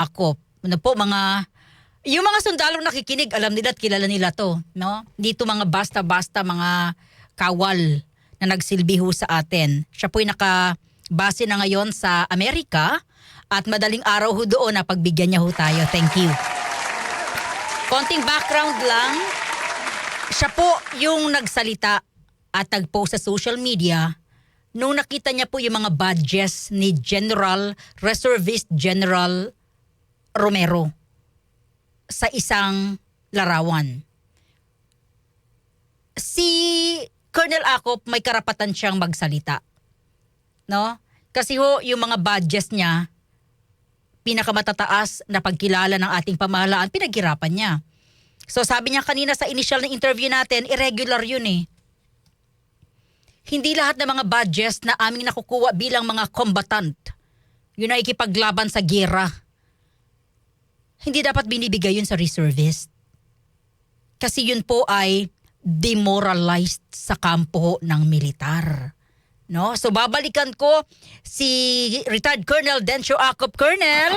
Akop. Ano po, yung mga sundalong nakikinig, alam nila at kilala nila to. No? Dito mga basta-basta, mga kawal na nagsilbi ho sa atin. Siya po'y nakabase na ngayon sa Amerika at madaling araw ho doon na pagbigyan niya ho tayo. Thank you. Konting background lang. Siya po yung nagsalita at nag-post sa social media nung nakita niya po yung mga badges ni General Reservist General Romero sa isang larawan. Si Colonel Acop may karapatan siyang magsalita. No? Kasi ho, yung mga badges niya, pinakamatataas na pagkilala ng ating pamahalaan, pinaghirapan niya. So sabi niya kanina sa initial na interview natin, irregular yun eh. Hindi lahat ng mga badges na aming nakukuha bilang mga combatant, yun ay ikipaglaban sa giyera. Hindi dapat binibigay yun sa reservist. Kasi yun po ay demoralized sa kampo ng militar. No? So babalikan ko si retired Colonel Dencio Acop. Colonel?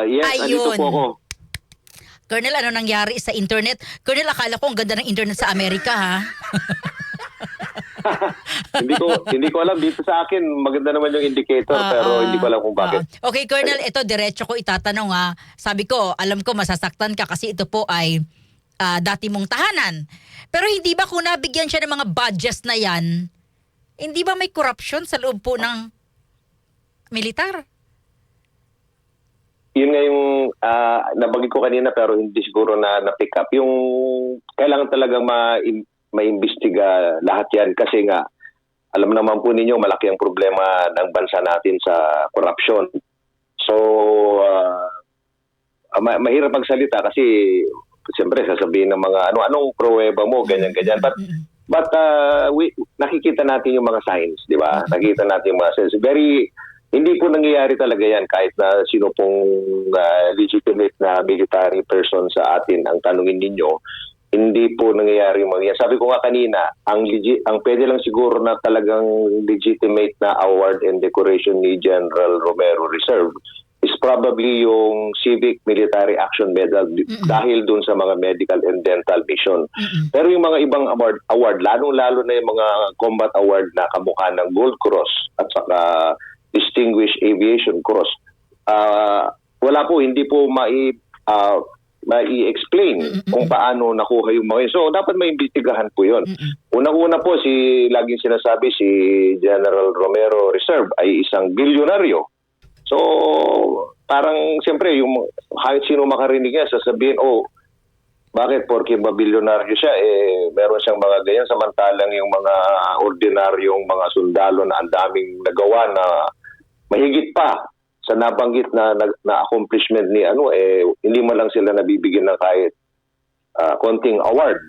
Yes, andito po ako. Colonel, ano nangyari sa internet? Colonel, akala ko ang ganda ng internet sa Amerika, ha? hindi ko alam dito sa akin, maganda naman yung indicator pero hindi ko alam kung bakit. Okay, Colonel, ito diretso ko itatanong ha. Sabi ko, alam ko masasaktan ka kasi ito po ay dati mong tahanan. Pero hindi ba kung nabigyan siya ng mga badges na yan, hindi ba may corruption sa loob po ng militar? Yun nga yung nabagay ko kanina pero hindi siguro na-pick up. Yung kailangan talagang maimbestiga lahat yan kasi nga alam naman po ninyo malaki ang problema ng bansa natin sa corruption. So mahirap magsalita kasi siyempre sasabihin ng mga anong pruweba mo ganyan. But nakikita natin yung mga signs, di ba? Nakikita natin yung mga signs. Hindi po nangyayari talaga yan kahit na sino pong legitimate na military person sa atin ang tanungin ninyo. Hindi po nangyayari yung mga yan. Sabi ko nga kanina, ang pwede lang siguro na talagang legitimate na award and decoration ni General Romero Reserve is probably yung Civic Military Action Medal dahil dun sa mga medical and dental mission. Pero yung mga ibang award lalong-lalo na yung mga combat award na kamukha ng Gold Cross at saka Distinguished Aviation Cross, wala po, hindi po mai-explain kung paano nakuha yung mga yun. So, dapat maimbestigahan po yun. Unang-una po, laging sinasabi si General Romero Reserve ay isang bilyonaryo. So, parang siyempre, kahit sino makarinig niya, sasabihin, bakit? Porque mabilyonaryo siya, meron siyang mga ganyan, samantalang yung mga ordinaryong mga sundalo na ang daming nagawa na mahigit pa sa nabanggit na accomplishment ni hindi man lang sila nabibigyan ng kahit konting award.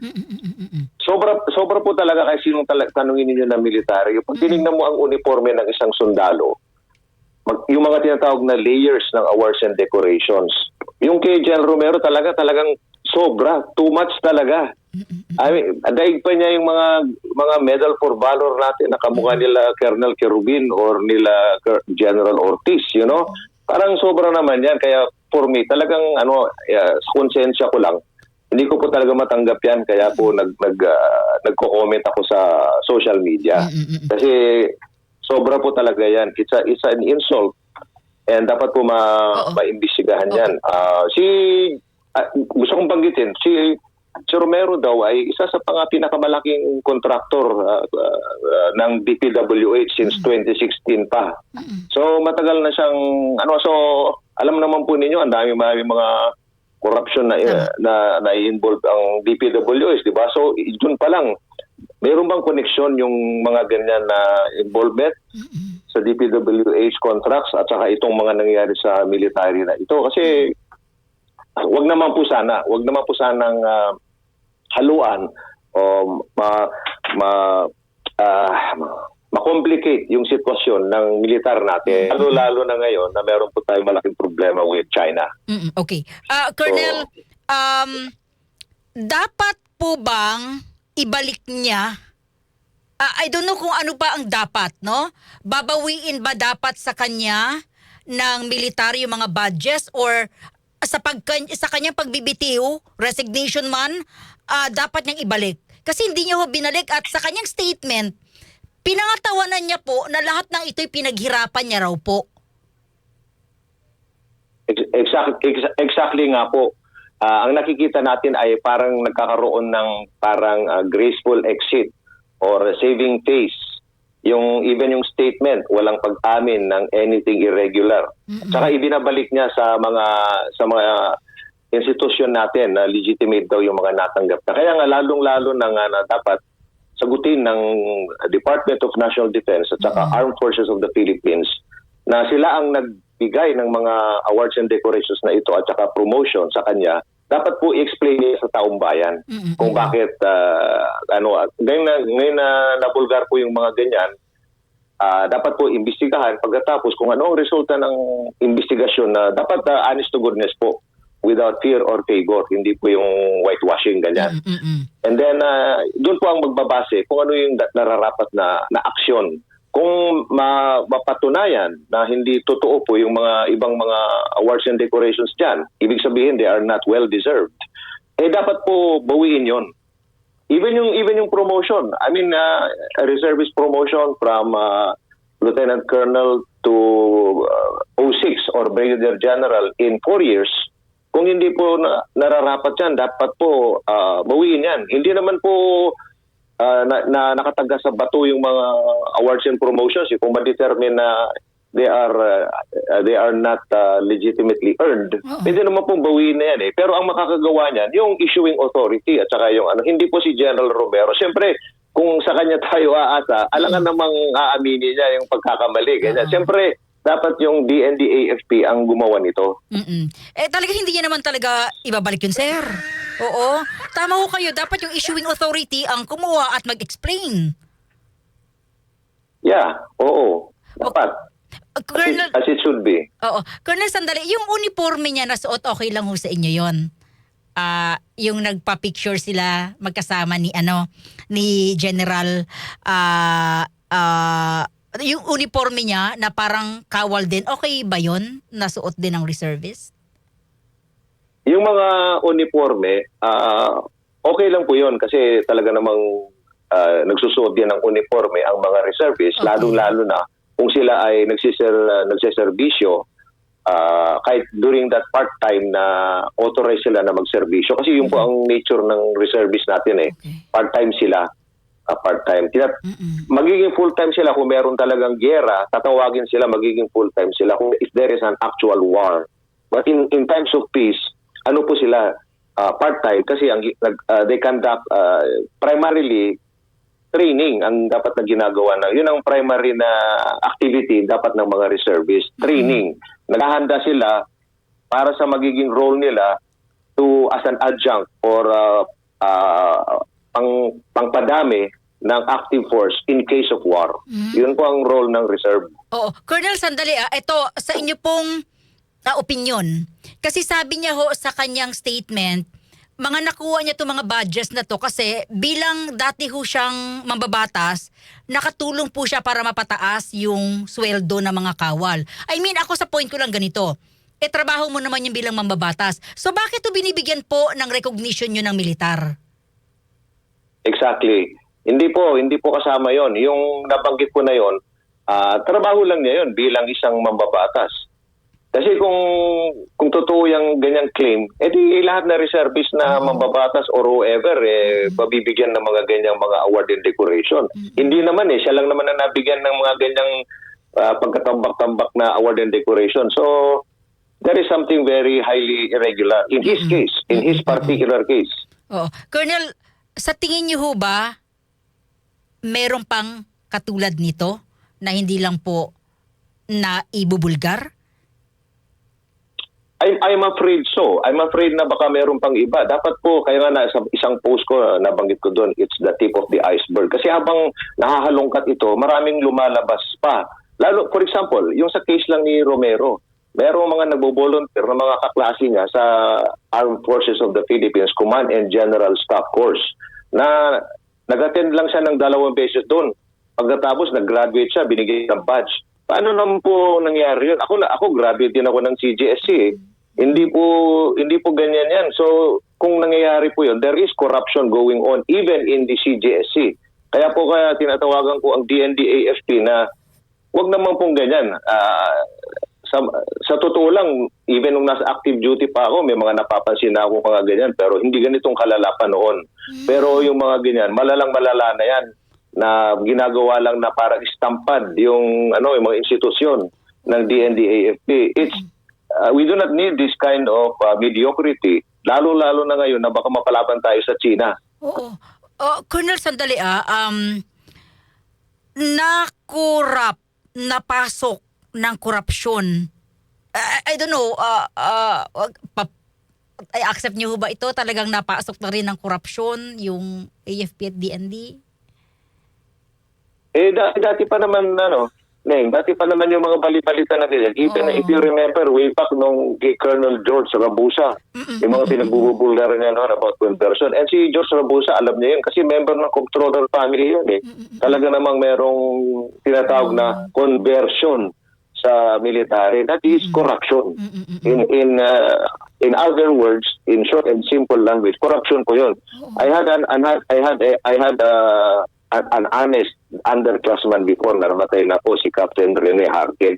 Sobra po talaga kahit sinong tanungin ninyo na militaryo. Pag tinignan mo ang uniforme ng isang sundalo, yung mga tinatawag na layers ng awards and decorations. Yung kay General Romero talagang sobra, too much talaga. I mean, daig pa niya yung mga medal for valor natin na kamukha nila Colonel Kerubin or nila General Ortiz, you know? Parang sobra naman yan. Kaya for me, talagang konsensya ko lang. Hindi ko po talaga matanggap yan. Kaya po nagko-comment ako sa social media. Kasi sobra po talaga yan. It's an insult. And dapat po maimbestigahan yan. Gusto kong banggitin, si Romero daw ay isa sa pinakamalaking kontraktor ng DPWH since 2016 pa. So matagal na siyang so alam naman po ninyo ang dami mga corruption na involved ang DPWH, di ba? So doon pa lang mayroon bang koneksyon yung mga ganyan na involvement sa DPWH contracts at saka itong mga nangyayari sa military na ito? Kasi wag naman po sanang haluan o ma-complicate yung sitwasyon ng militar natin. Lalo na ngayon na meron po tayong malaking problema with China. Okay. Colonel, dapat po bang ibalik niya? I don't know kung ano ba ang dapat, no? Babawiin ba dapat sa kanya ng military yung mga badges or sa kanyang pagbibitiw, resignation man, dapat niyang ibalik. Kasi hindi niya ho binalik at sa kanyang statement, pinangatawanan niya po na lahat ng ito'y pinaghirapan niya raw po. Exactly nga po. Ang nakikita natin ay parang nagkakaroon ng parang graceful exit or saving face. Even yung statement, walang pag-amin ng anything irregular. Saka ibinabalik niya sa mga institusyon natin na legitimate daw yung mga natanggap na. Kaya nga lalong-lalo na nga na dapat sagutin ng Department of National Defense at saka Armed Forces of the Philippines na sila ang nagbigay ng mga awards and decorations na ito at saka promotion sa kanya. Dapat po i-explain niya sa taong bayan kung bakit ngayon na nabulgar po yung mga ganyan. Dapat po imbestigahan pagkatapos kung ano ang resulta ng investigasyon na dapat honest to goodness po without fear or favor, hindi po yung whitewashing ganyan. And then doon po ang magbabase kung ano yung nararapat na aksyon. Kung mapatunayan na hindi totoo po yung mga ibang mga awards and decorations dyan, ibig sabihin they are not well deserved, dapat po bawiin yon. Even yung promotion, I mean a reservist promotion from Lieutenant Colonel to 06 or Brigadier General in 4 years, kung hindi po nararapat yan, dapat po bawiin yan. Hindi naman po na nakatagga sa bato yung mga awards and promotions kung ma-determine na they are not legitimately earned. Pwede naman pong bawiin na yan Pero ang makakagawa niyan, yung issuing authority at saka yung hindi po si General Romero. Siyempre, kung sa kanya tayo aasa, alangan namang aaminin niya yung pagkakamali. Ganyan. Siyempre, dapat yung DND-AFP ang gumawa nito. Talaga hindi niya naman talaga ibabalik yun, sir. Oo. Tama ho kayo. Dapat yung issuing authority ang kumuha at mag-explain. Yeah, oo. Dapat. Colonel, As it should be. Oo. Colonel, sandali. Yung uniforme niya na suot, okay lang ho sa inyo yon. Yung nagpa-picture sila magkasama ni General yung uniforme niya na parang kawal din, okay ba yun? Nasuot din ng reservist? Yung mga uniforme, okay lang po yun kasi talaga namang nagsusuot din ng uniforme ang mga reservists, lalo-lalo na kung sila ay nagsiservisyo kahit during that part-time na authorized sila na magservisyo. Kasi yun po ang nature ng reservist natin Part-time sila. Part-time. Magiging full-time sila kung meron talagang giyera, tatawagin sila magiging full-time sila kung if there is an actual war. But in times of peace, ano po sila part-time kasi they conduct primarily training ang dapat na ginagawa na. Yun ang primary na activity dapat ng mga reservists. Training. Naghahanda sila para sa magiging role nila as an adjunct or pangpadami ng active force in case of war. Yun po ang role ng reserve. Oo. Colonel, sandali ito sa inyo pong opinion. Kasi sabi niya ho sa kanyang statement, mga nakuha niya itong mga badges na to kasi bilang dati ho siyang mambabatas, nakatulong po siya para mapataas yung sweldo ng mga kawal. I mean, ako sa point ko lang ganito. Trabaho mo naman yung bilang mambabatas. So bakit to binibigyan po ng recognition yun ng militar? Exactly. Hindi po kasama yon. Yung nabanggit ko na yon, trabaho lang niya yon bilang isang mambabatas. Kasi kung totoo yung ganyang claim, di lahat na reservist na mambabatas or whoever, mabibigyan ng mga ganyang mga award and decoration. Hindi naman siya lang naman na nabigyan ng mga ganyang pagkatambak-tambak na award and decoration. So, there is something very highly irregular in his case, in his particular case. Colonel, sa tingin niyo ho ba, meron pang katulad nito na hindi lang po na ibubulgar? I'm afraid so. I'm afraid na baka meron pang iba. Dapat po, kaya nga sa isang post ko, nabanggit ko doon, it's the tip of the iceberg. Kasi habang nahahalongkat ito, maraming lumalabas pa. Lalo, for example, yung sa case lang ni Romero, merong mga nagbo-volunteer na mga kaklase niya sa Armed Forces of the Philippines Command and General Staff Course na nag-attend lang siya ng 2 beses doon. Pagkatapos, nag-graduate siya, binigay ng badge. Paano naman po nangyari yun? Ako grabe din ako ng CGSC. Hindi po ganyan yan. So, kung nangyayari po yun, there is corruption going on even in the CGSC. Kaya tinatawagan ko ang DND-AFP na wag naman pong ganyan. Sa totoo lang, even nung nasa active duty pa ako, may mga napapansin na ako mga ganyan, pero hindi ganitong kalalapan noon. Pero yung mga ganyan, malala na yan, na ginagawa lang na parang istampad yung mga institusyon ng DND-AFP. We do not need this kind of mediocrity, lalo-lalo na ngayon na baka mapalaban tayo sa China. Oo. Colonel, sandali nakurap, napasok ng korupsyon. I don't know, I accept niyo ba ito? Talagang napasok na rin ng korupsyon yung AFP at DND? Dati pa naman, dati pa naman yung mga bali-balita na ganyan. Even if you remember, way back nung kay Colonel George Rabusa, yung mga pinagbubulgar niya about conversion. And si George Rabusa, alam niya yun kasi member ng comptroller family yun eh. Talaga namang merong tinatawag na conversion sa military. That is corruption. In other words, in short and simple language, corruption po yun. I had an honest underclassman before, namatay na po si Captain Rene Harkel.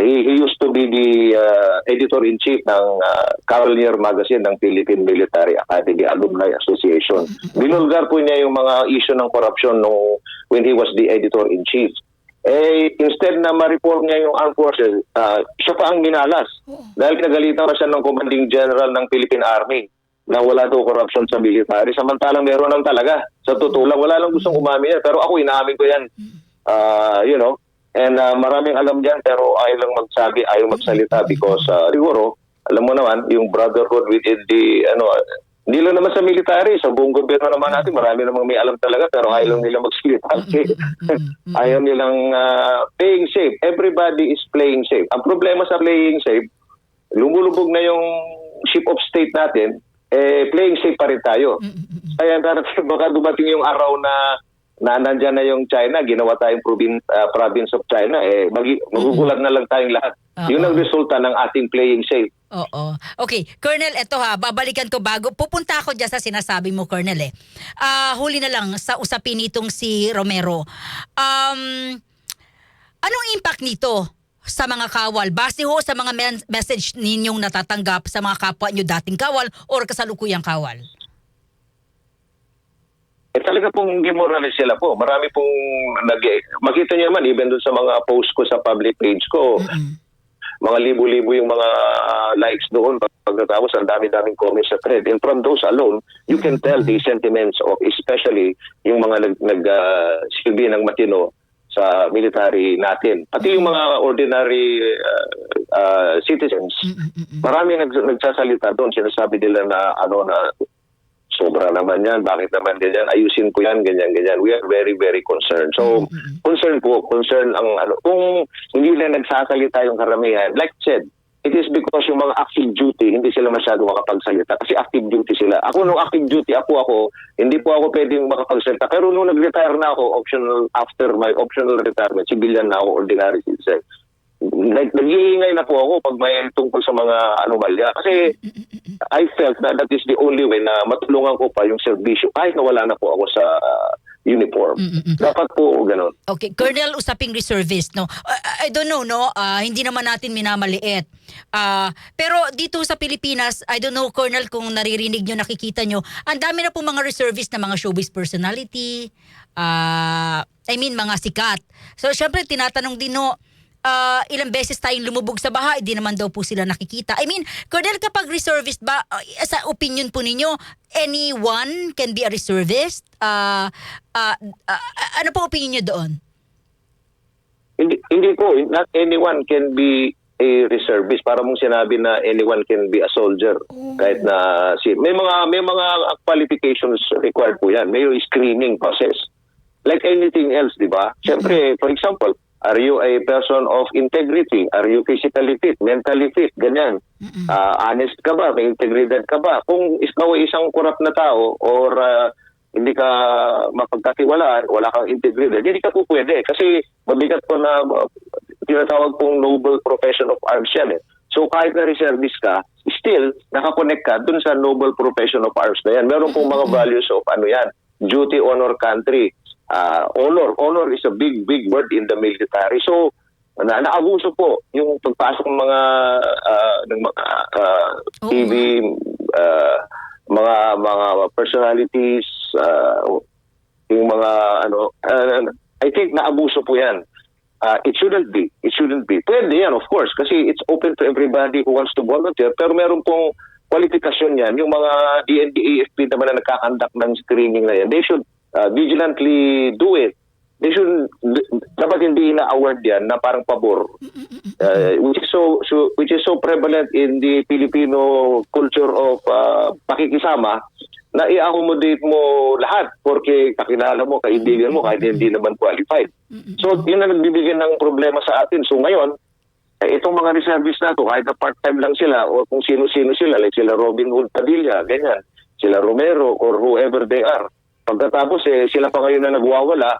He used to be the editor-in-chief ng Cavalier Magazine ng Philippine Military Academy Alumni Association. Binulgar po niya yung mga issue ng corruption when he was the editor-in-chief. Instead na ma-reform niya yung armed forces, siya pa ang minalas. Dahil kinagalitan pa siya ng commanding general ng Philippine Army na wala daw corruption sa military. Samantalang meron lang talaga. Sa totoo lang, wala lang gustong umamin yan. Pero ako, inaamin ko yan. And maraming alam dyan, pero ayaw lang magsabi, ayaw magsalita because siguro, alam mo naman, yung brotherhood within the, hindi lang naman sa military, sa buong gobyerno naman natin, marami namang may alam talaga, pero ayaw lang nila magsalita. Ayaw nilang playing safe. Everybody is playing safe. Ang problema sa playing safe, lumulubog na yung ship of state natin, playing safe pa rin tayo. Kaya baka dumating yung araw na nandyan na yung China, ginawa tayong province of China, magugulat na lang tayong lahat. Yun ang resulta ng ating playing safe. Oo. Okay, Colonel, eto babalikan ko bago. Pupunta ako dyan sa sinasabi mo, Colonel huli na lang sa usapin nitong si Romero. Anong impact nito sa mga kawal? Base ho sa mga message ninyong natatanggap sa mga kapwa nyo dating kawal or kasalukuyang kawal? Talaga pong gimoralize sila po. Marami pong makita niyo naman even doon sa mga post ko sa public page ko. Mga libo-libo yung mga likes doon. Pagkatapos ang dami-daming comments sa thread. And from those alone, you can tell the sentiments of especially yung mga silbi ng matino sa military natin. Pati yung mga ordinary citizens, marami nagsasalita doon. Sinasabi nila na sobra naman yan, bakit naman ganyan, ayusin ko yan, ganyan. We are very, very concerned. So, concern ang kung hindi na nagsasalita yung karamihan, like I said, it is because yung mga active duty, hindi sila masyado makapagsalita kasi active duty sila. Ako nung active duty, ako, hindi po ako pwedeng makapagsalita. Pero nung nag-retire na ako, after my optional retirement, civilian na ako, ordinary citizen. Nag-iingay na po ako pag may tungkol sa mga anomalya. Kasi I felt na that is the only way na matulungan ko pa yung serbisyo kahit na wala na po ako sa uniform. Dapat po ganun. Okay, Colonel, usaping reservist, no? I don't know, no? Hindi naman natin minamaliit. Pero dito sa Pilipinas, I don't know, Colonel, kung naririnig nyo, nakikita nyo, ang dami na po mga reservist na mga showbiz personality, mga sikat. So, syempre, tinatanong din, no, ilang beses tayong lumubog sa baha, di naman daw po sila nakikita. Colonel, kapag reservist ba, sa opinion po ninyo, anyone can be a reservist? Ano po opinion nyo doon? Hindi po, not anyone can be a reservist. Para mong sinabi na anyone can be a soldier. Kahit na may mga qualifications required po yan. May screening process. Like anything else, di ba? Siyempre, for example, are you a person of integrity? Are you physically fit, mentally fit? Ganyan. Honest ka ba? May integridad ka ba? Kung ikaw ay isang corrupt na tao or hindi ka mapagkatiwalaan, wala kang integridad, hindi ka po pwede. Kasi mabigat po na tinatawag pong noble profession of arms yan eh. So kahit na reservist ka, still nakakonect ka dun sa noble profession of arms na yan. Meron pong mga values of ano yan, duty, honor, country. Honor is a big word in the military. So naabuso po yung pagpasok ng mga TV, mga personalities, yung mga I think naabuso po yan. It shouldn't be. Pwede yan, of course, kasi it's open to everybody who wants to volunteer. Pero meron pong kwalifikasyon yan. Yung mga DND-AFP naman na nagkakandak ng screening na yan, they should vigilantly do it. They should, dapat hindi na-award yan na parang pabor. Which is so prevalent in the Filipino culture of pakikisama, na i-accommodate mo lahat porque kakilala mo, kaibigan mo, kahit hindi naman qualified. So, yun na nagbibigyan ng problema sa atin. So, ngayon, itong mga reservists na to, kahit na part-time lang sila o kung sino-sino sila, like sila Robin Hood Padilla, ganyan, sila Romero or whoever they are. Pagkatapos, sila pa ngayon na nagwawala,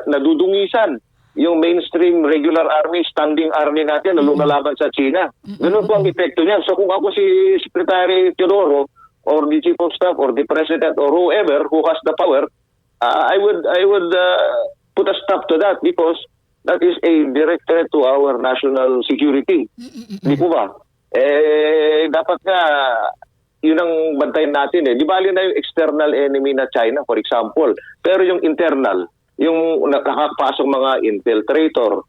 nadudungisan yung mainstream regular army, standing army natin na lumalaban sa China. Ganun po ang epekto niyan. So, kung ako si Secretary Teodoro, or the chief of staff or the president or whoever who has the power, I would put a stop to that because that is a direct threat to our national security. Di po ba? Dapat nga yun ang bantayan natin eh. Di bali na yung external enemy na China, for example. Pero yung internal, yung nakakapasok mga infiltrator,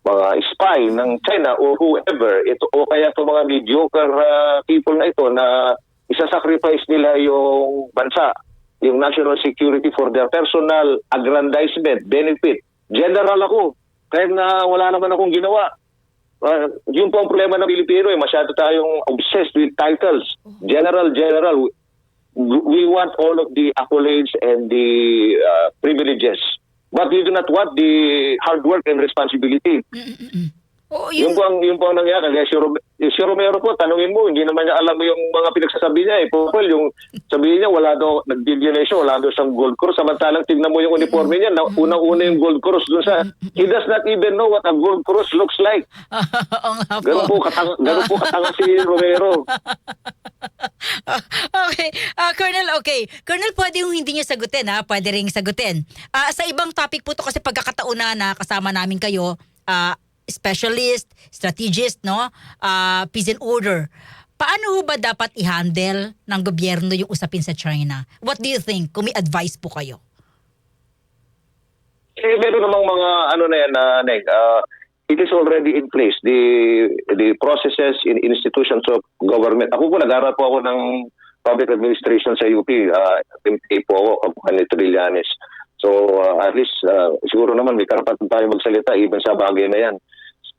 mga spy ng China or whoever, ito, o kaya ito mga mediocre people na ito na isa-sacrifice nila yung bansa, yung national security for their personal aggrandizement, benefit. General ako, kahit na wala naman akong ginawa. Yun po ang problema ng Pilipino, masyado tayong obsessed with titles. General. We want all of the accolades and the privileges. But we do not want the hard work and responsibility. Oh, Yung po ang nangyari. Kaya si Romero po, tanungin mo, hindi naman niya alam yung mga pinagsasabi niya. Paul, yung sabihin niya, wala daw, nag-deviation, wala daw siyang gold cross. Samantalang tignan mo yung uniforme niya, unang-una yung gold cross dun sa, he does not even know what a gold cross looks like. Ganun po katanga si Romero. Okay. Colonel, pwede yung hindi niyo sagutin, ha? Pwede ring sagutin. Sa ibang topic po to kasi pagkakataon na kasama namin kayo, specialist, strategist, no? Peace and order. Paano ho ba dapat i-handle ng gobyerno yung usapin sa China? What do you think? Kung may advice po kayo. Meron namang mga na yan, Neng. It is already in place. The processes in institutions of government. Ako po, nag-aral po ako ng public administration sa UP. MPA po ako, Kabuhan ni Trillanes. So, at least, siguro naman may karapatan tayo magsalita even sa bagay na yan.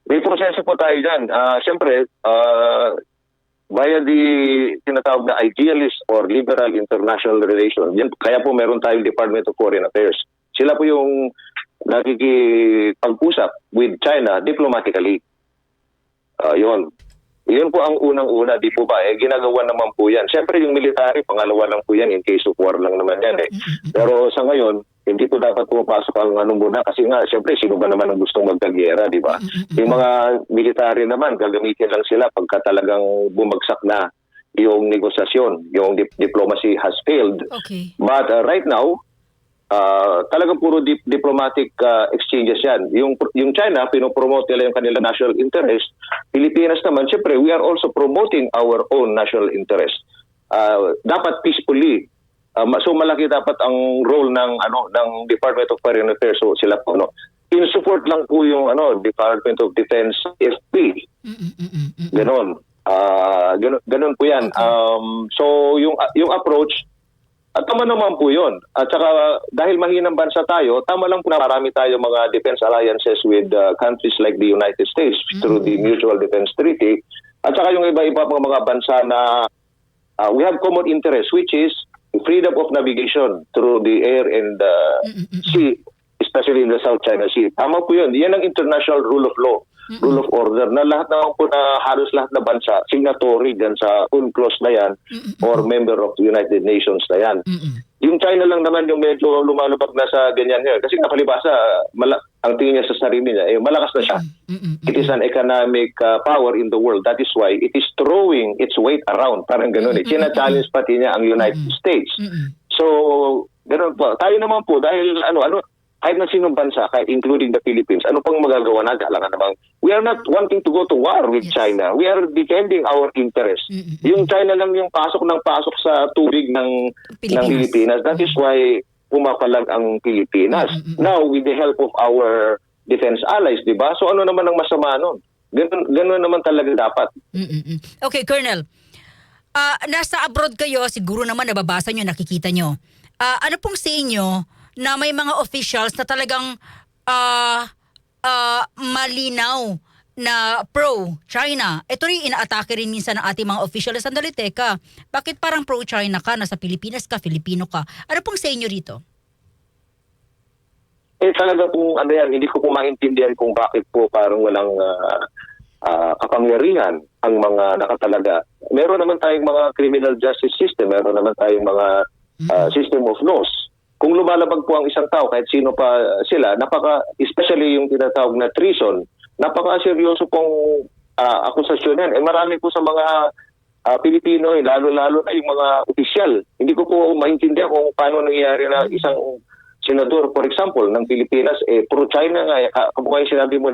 May proseso po tayo dyan. Siyempre, via the tinatawag na idealist or liberal international relations, yan, kaya po meron tayong Department of Foreign Affairs. Sila po yung nakikipag-usap with China diplomatically. Yun po ang unang-una, di po ba? Ginagawa naman po yan. Siyempre yung military, pangalawa lang po yan, in case of war lang naman yan eh. Pero sa ngayon, hindi po dapat pumapasok ang muna kasi nga, siyempre, sino ba naman ang gustong magkagyera, di ba? Yung mga military naman, gagamitin lang sila pagka talagang bumagsak na yung negosasyon, yung diplomacy has failed. Okay. But right now, talagang puro diplomatic exchanges yan. Yung China, pinopromote nila yung kanila national interest. Pilipinas naman, syempre, we are also promoting our own national interest. Dapat peacefully. So malaki dapat ang role ng Department of Foreign Affairs. So sila po, in support lang po yung Department of Defense, FP. Ganon. Ganon po yan. So yung approach, tama naman po yun. At saka dahil mahinang bansa tayo, tama lang po na marami tayo mga defense alliances with countries like the United States through the Mutual Defense Treaty. At saka yung iba-iba mga bansa na we have common interest, which is freedom of navigation through the air and sea, especially in the South China Sea. Tama po yun. Yan ang international rule of law, rule of order, na lahat na po na halos lahat na bansa, signatory dyan sa UNCLOS na yan or member of the United Nations na yan. Yung China lang naman yung medyo lumalabag na sa ganyan ngayon. Kasi nga palibasa, ang tingin niya sa sarili niya, malakas na siya. It is an economic power in the world. That is why it is throwing its weight around. Parang gano'n eh. China-challenge pati niya ang United States. So, gano'n po. Tayo naman po, dahil kahit na sinong bansa, kahit including the Philippines, ano pang magagawa natin? Alam nga namang, we are not wanting to go to war with China. We are defending our interests. Yung China lang yung pasok sa tubig ng Pilipinas. That is why pumapalag ang Pilipinas. Now, with the help of our defense allies, di ba? So ano naman ang masama nun? Ganun naman talaga dapat. Okay, Colonel. Nasa abroad kayo, siguro naman nababasa nyo, nakikita nyo. Ano pong sa inyo na may mga officials na talagang malinaw na pro-China? Ito rin inaatake rin minsan ng ating mga officials. Sandali, teka, bakit parang pro-China ka? Nasa Pilipinas ka, Filipino ka. Ano pong sa inyo rito? Talaga kung hindi ko po maintindihan kung bakit po parang walang kapangyarihan ang mga nakatalaga. Meron naman tayong mga criminal justice system, meron naman tayong mga system of laws. Kung lumalabag po ang isang tao, kahit sino pa sila, especially yung tinatawag na treason, napaka-seryoso pong akusasyon yan. Marami po sa mga Pilipino, lalo-lalo na yung mga opisyal. Hindi ko po maintindihan kung paano nangyayari na isang senador, for example, ng Pilipinas, pro-China nga, kamukha yung sinabi mo,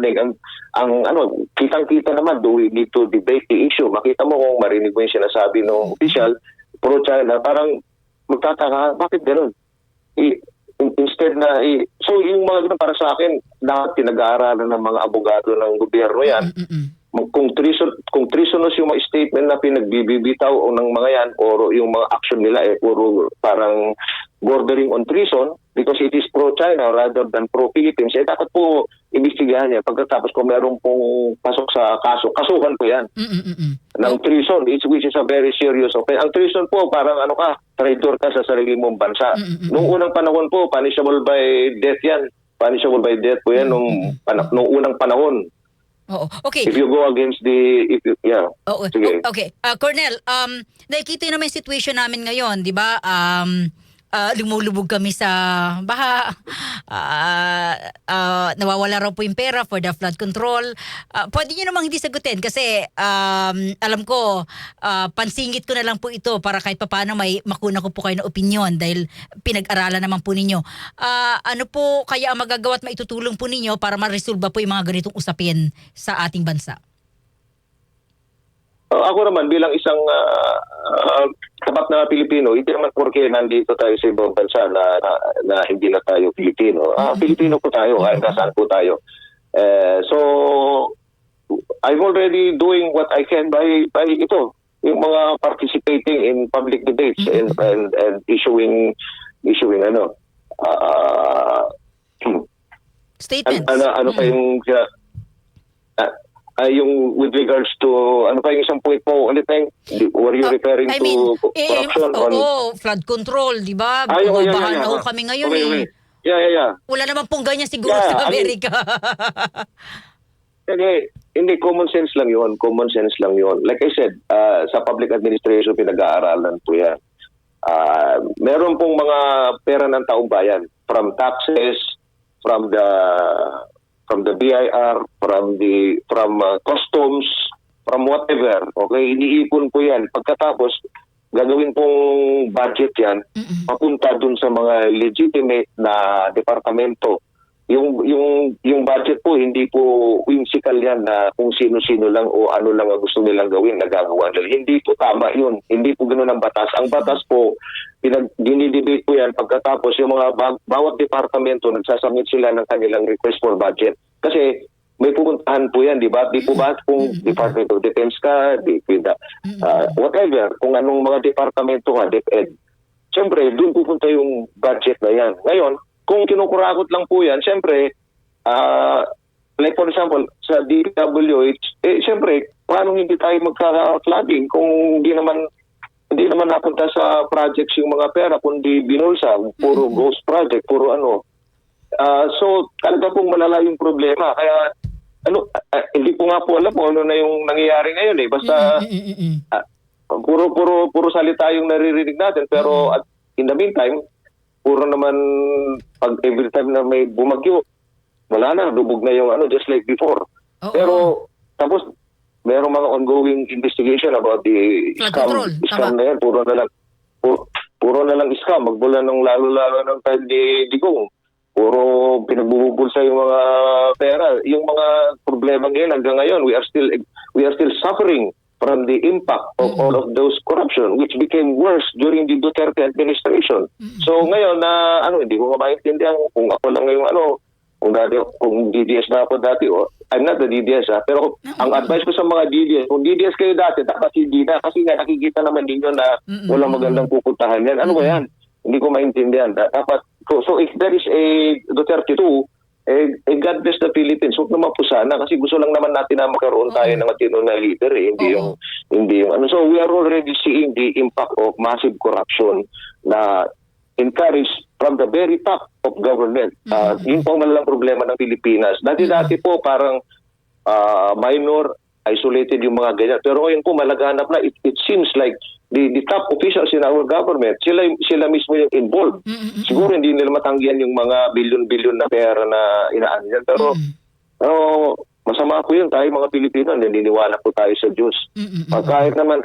kitang-kita naman, do we need to debate the issue? Makita mo kung marinig mo yung sinasabi ng opisyal, pro-China, parang magtataka, bakit gano'n? Instead na, so yung mga ganun para sa akin, lahat pinag-aaralan ng mga abogado ng gobyerno yan. Kung treasonous yung mga statement na pinagbibitaw ng mga yan, or yung mga action nila, puro parang bordering on treason, because it is pro-China rather than pro-Philippines, dapat po imbestigahan niya. Pagkatapos kung meron pong pasok sa kaso, kasuhan po yan. Ng treason, which is a very serious offense. Ang treason po, parang traitor ka sa sarili mong bansa. Noong unang panahon po, punishable by death yan. Punishable by death po yan nung unang panahon. Oo. Okay. If you go against Oo. Sige. Okay. Colonel, nakikita naman yung situation namin ngayon, di ba? Lumulubog kami sa baha. Nawawala raw po yung pera for the flood control. Pwede nyo namang hindi sagutin kasi alam ko, pansingit ko na lang po ito para kahit paano may makuna ko po kayo na opinion dahil pinag-aralan naman po ninyo. Ano po kaya ang magagawa at maitutulong po ninyo para ma-resolve po yung mga ganitong usapin sa ating bansa? Ako naman bilang isang tapat na Pilipino, hindi naman porke nandito tayo sa ibang bansa na hindi na tayo Pilipino. Pilipino po tayo, kahit nasaan po tayo. So, I'm already doing what I can by ito, yung mga participating in public debates and issuing Statements. Ano pa yung yung with regards to ano pa yung isang point mo ulit were you referring to corruption flood control, di ba? Bahan na kami ngayon okay. Yeah. Wala naman pong ganyan siguro sa Amerika. Hindi, common sense lang yun. Like I said, sa public administration pinag-aaralan po yan. Meron pong mga pera ng taong bayan from taxes, from the BIR, from customs, from whatever. Okay, iniipon po yan. Pagkatapos, gagawin pong budget yan, papunta dun sa mga legitimate na departamento. Yung budget po, hindi po whimsical yan na kung sino-sino lang o ano lang ang gusto nilang gawin, nagagawa nila. Hindi po tama yun. Hindi po ganoon ang batas. Ang batas po, dinidebate po yan pagkatapos yung mga bawat departamento nagsasubmit sila ng kanilang request for budget. Kasi may pupuntahan po yan, di ba? Di po ba kung Department of Defense ka, whatever, kung anong mga departamento ka, DepEd. Siyempre, doon pupunta yung budget na yan. Ngayon, kung kinukurakot lang po yan, siyempre, like for example, sa DPWH, siyempre, paano hindi tayo magka-flooding kung hindi naman napunta sa projects yung mga pera, kundi binulsa, puro ghost project, puro ano. So, talaga pong malala yung problema. Kaya, hindi po nga po alam kung ano na yung nangyayari ngayon eh. Basta, puro salita yung naririnig natin. Pero in the meantime, puro naman pag every time na may bumagyo, wala na, lubog na yung just like before. Oo. Pero tapos merong mga ongoing investigation about the Flood scam. control, Scam tama. na yan, puro na lang scam. Magmula nung lalo-lalo ng time ni Digong. Puro pinagbubulsa yung mga pera. Yung mga problema ngayon hanggang ngayon, we are still suffering from the impact of all of those corruption which became worse during the Duterte administration. So ngayon na hindi ko maintindihan kung ako lang yung kung DDS na ako dati, I'm not the DDS pero ang advice ko sa mga DDS, kung DDS kayo dati, dapat hindi na kasi nga nakikita naman ninyo na walang magandang pupuntahan yan. Ano ba yan? Hindi ko maintindihan. Dapat, so if there is a Duterte 2, God bless the Philippines. Huwag naman po sana kasi gusto lang naman natin na magkaroon tayo ng matino na leader hindi yung So we are already seeing the impact of massive corruption na encouraged from the very top of government. Yun po malalang problema ng Pilipinas. Dati po parang minor, isolated yung mga ganyan. Pero ngayon po malaganap na. It seems like the top officials in our government, sila mismo yung involved. Siguro hindi nila matanggihan yung mga bilyon-bilyon na pera na inaan yan. Pero masama po yun. Tayo mga Pilipino, naniniwala po tayo sa Diyos. Kahit naman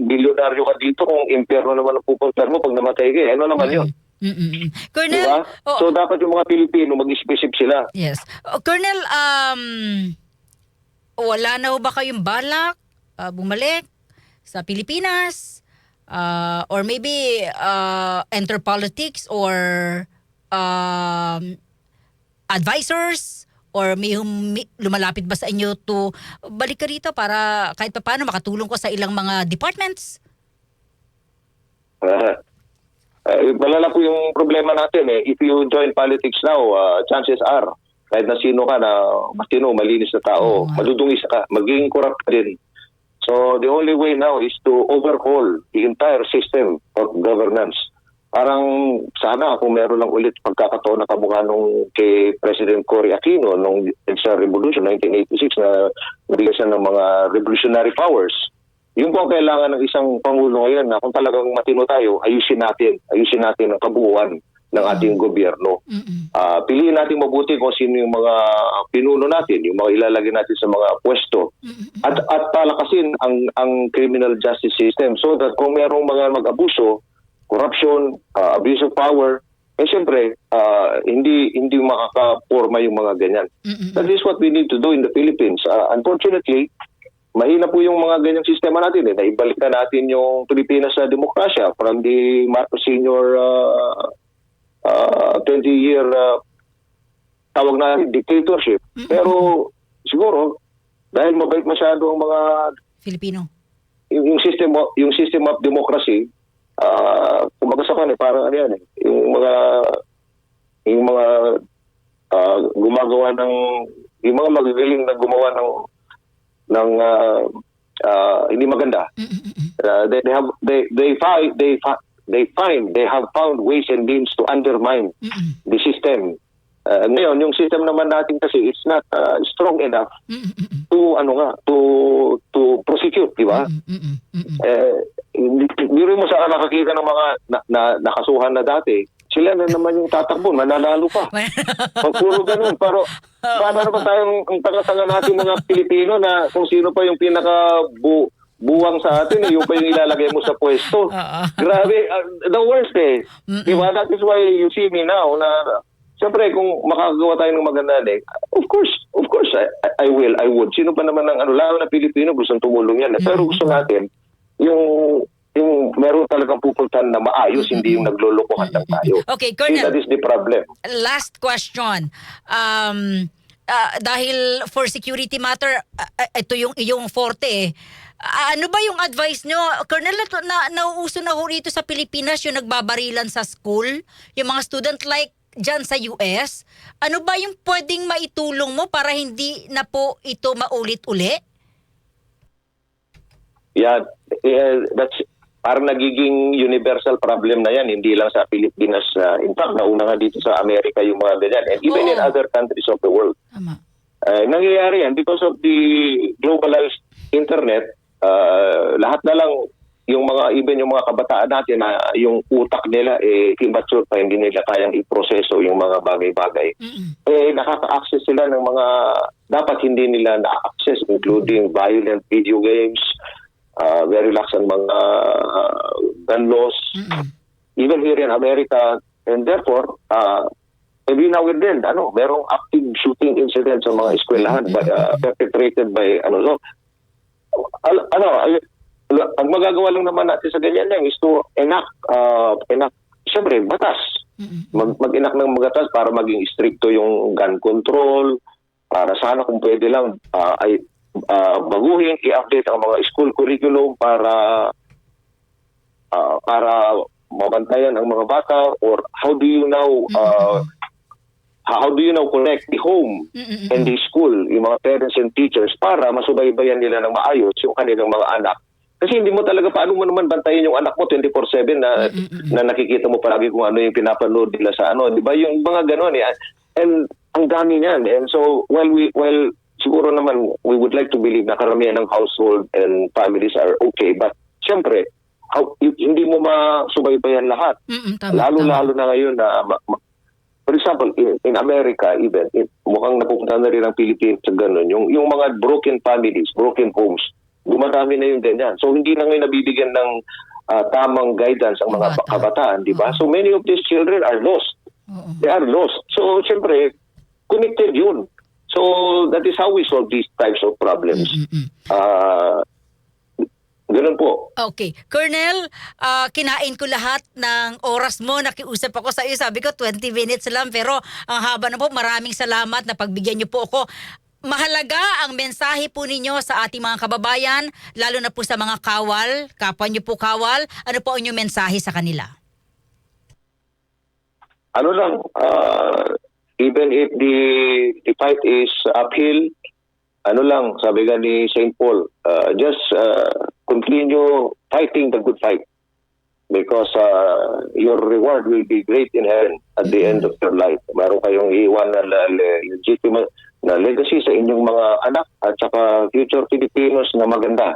bilyonaryo ka dito, kung impyerno naman ang pupunta mo pag namatay ka, ano naman yun? Colonel, diba? So dapat yung mga Pilipino mag-isip sila. Yes. Colonel, wala na ho ba kayong balak bumalik sa Pilipinas or maybe enter politics or advisors or may lumalapit ba sa inyo to balik ka rito para kahit paano makatulong ko sa ilang mga departments? Malala po yung problema natin If you join politics now, chances are kahit na sino ka na matino, malinis na tao, madudungis ka, magiging corrupt ka din. So the only way now is to overhaul the entire system of governance. Parang sana kung meron lang ulit pagkakataon na kamukha nung kay President Cory Aquino nung EDSA Revolution 1986 na nabigyan siya ng mga revolutionary powers. Yung po ang kailangan ng isang Pangulo ngayon na kung talagang matino tayo, ayusin natin ang kabuuan ng ating gobyerno. Piliin natin mabuti kung sino yung mga pinuno natin, yung mga ilalagay natin sa mga pwesto. At palakasin ang criminal justice system so that kung merong mga mag-abuso, corruption, abuse of power, siyempre, hindi makakaporma yung mga ganyan. That is what we need to do in the Philippines. Unfortunately, mahina po yung mga ganyang sistema natin. Naibalik na natin yung Pilipinas sa demokrasya from the Marcos Sr. 20-year tawag na dictatorship. Pero siguro dahil mabait masyado ang mga Filipino. Yung system of democracy, kumbaga sa kanila parang yung mga gumagawa ng yung mga magagaling na gumawa ng hindi maganda. They have found ways and means to undermine the system. Ngayon, yung system naman natin kasi it's not strong enough to prosecute, di ba? Hindi mo saan nakakita ng mga nakasuhan na dati. Sila na naman yung tatakbo, mananalo pa. Puro ganun. Pero paano naman tayong ang tanga-tanga natin mga Pilipino na kung sino pa yung buwang sa atin, yung pa yung ilalagay mo sa pwesto. Grabe, the worst Diba? That is why you see me now na siyempre kung makakagawa tayo ng maganda of course, I would. Sino pa naman ng lalo na Pilipino gustong tumulong yan. Pero gusto natin, yung meron talagang pupuntahan na maayos, hindi yung naglolokohan lang tayo. Okay, Colonel. That is the problem. Last question. Dahil for security matter, ito yung iyong forte ano ba yung advice nyo? Colonel, nauuso na ho rito sa Pilipinas yung nagbabarilan sa school, yung mga student like dyan sa US. Ano ba yung pwedeng maitulong mo para hindi na po ito maulit-uli? Yeah, that's parang nagiging universal problem na yan, hindi lang sa Pilipinas. In fact, nauna nga dito sa Amerika yung mga ganyan. And even in other countries of the world. Tama. Nangyayari yan because of the globalized internet. Lahat na lang yung mga even yung mga kabataan natin na yung utak nila immature pa, hindi nila kayang iproseso yung mga bagay-bagay. Nakaka-access sila ng mga dapat hindi nila na-access, including violent video games, very lax ang mga gun laws, even here in America. And therefore, every now and then, merong active shooting incidents sa mga eskwelahan perpetrated by, ang magagawa lang naman natin sa ganyan lang is to enact, siyempre, batas. Mag-enact ng batas para maging stricto yung gun control, para sana kung pwede lang baguhin, i-update ang mga school curriculum para mabantayan ang mga bata, or how do you now connect the home and the school, yung mga parents and teachers, para masubaybayan nila ng maayos yung kanilang mga anak. Kasi hindi mo talaga, paano mo naman bantayan yung anak mo 24/7 na nakikita mo palagi kung ano yung pinapanood nila sa di ba? Yung mga gano'n And ang dami niyan. And so, while siguro naman, we would like to believe na karamihan ng household and families are okay. But, siyempre, hindi mo masubaybayan lahat. Lalo-lalo na ngayon na, for example, in America even, mukhang napupunta na rin ang Pilipinas sa gano'n. Yung mga broken families, broken homes, dumarami na yung ganyan. So, hindi na ngayon nabibigyan ng tamang guidance ang mga kabataan, di ba? So, many of these children are lost. They are lost. So, siyempre, connected yun. So, that is how we solve these types of problems. Ganun po. Okay. Colonel, kinain ko lahat ng oras mo. Nakiusap ako sa iyo. Sabi ko 20 minutes lang. Pero ang haba na po. Maraming salamat na pagbigyan niyo po ako. Mahalaga ang mensahe po ninyo sa ating mga kababayan, lalo na po sa mga kawal, kapwa niyo po kawal. Ano po ang inyong mensahe sa kanila? Even if the fight is uphill, sabi nga ni St. Paul, just continue fighting the good fight, because your reward will be great in heaven at the end of your life. Meron kayong iiwan na legitimate na legacy sa inyong mga anak at saka future Filipinos na maganda.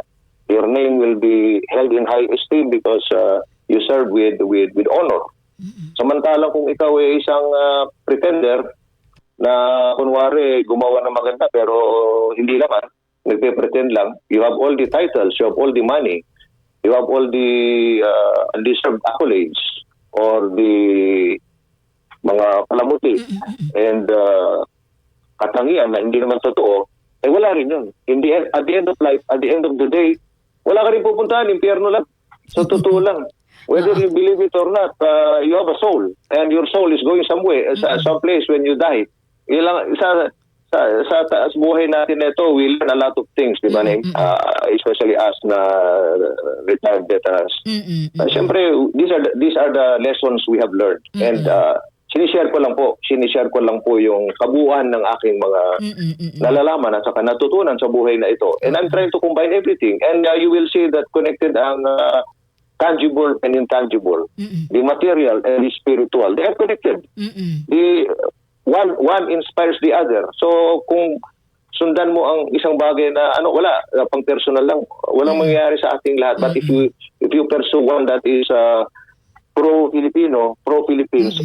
Your name will be held in high esteem because you serve with honor. Samantalang kung ikaw ay isang pretender na kunwari gumawa ng maganda pero hindi naman, nagpe-pretend lang, you have all the titles, you have all the money, you have all the undeserved accolades or the mga palamuti and katangian na hindi naman totoo, wala rin yun. At the end of life, at the end of the day, wala ka rin pupuntahan, impyerno lang. So totoo lang. Whether you believe it or not, you have a soul, and your soul is going somewhere, some place when you die. Ilang sa taas buhay natin ito, we learn a lot of things, di ba, especially us na retired veterans. Siyempre, these are the lessons we have learned. And sinishare ko lang po yung kabuuan ng aking mga nalalaman at saka natutunan sa buhay na ito. And I'm trying to combine everything. And you will see that connected ang tangible and intangible. The material and the spiritual. They are connected. The one inspires the other. So kung sundan mo ang isang bagay na wala, pang personal lang, walang mangyayari sa ating lahat. But if you pursue one that is pro-Filipino, pro-Philippines,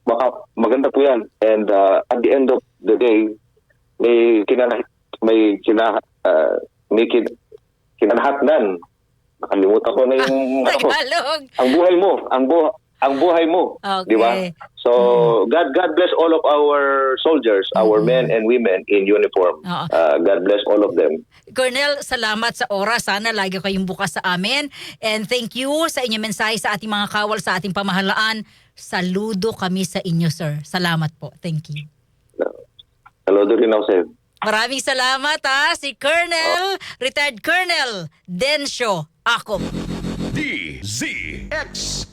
baka maganda po yan. And at the end of the day, may kinanahatnan. Nakalimutan ko na yung Tagalog. ang buhay mo, Okay. di ba? So God bless all of our soldiers, our men and women in uniform. God bless all of them. Colonel, salamat sa oras. Sana lagi kayong bukas sa amin. And thank you sa inyong mensahe sa ating mga kawal, sa ating pamahalaan. Saludo kami sa inyo, sir. Salamat po. Thank you. Saludo rin ako, sir. Maraming salamat si Colonel, retired Colonel Dencio Acop. DZX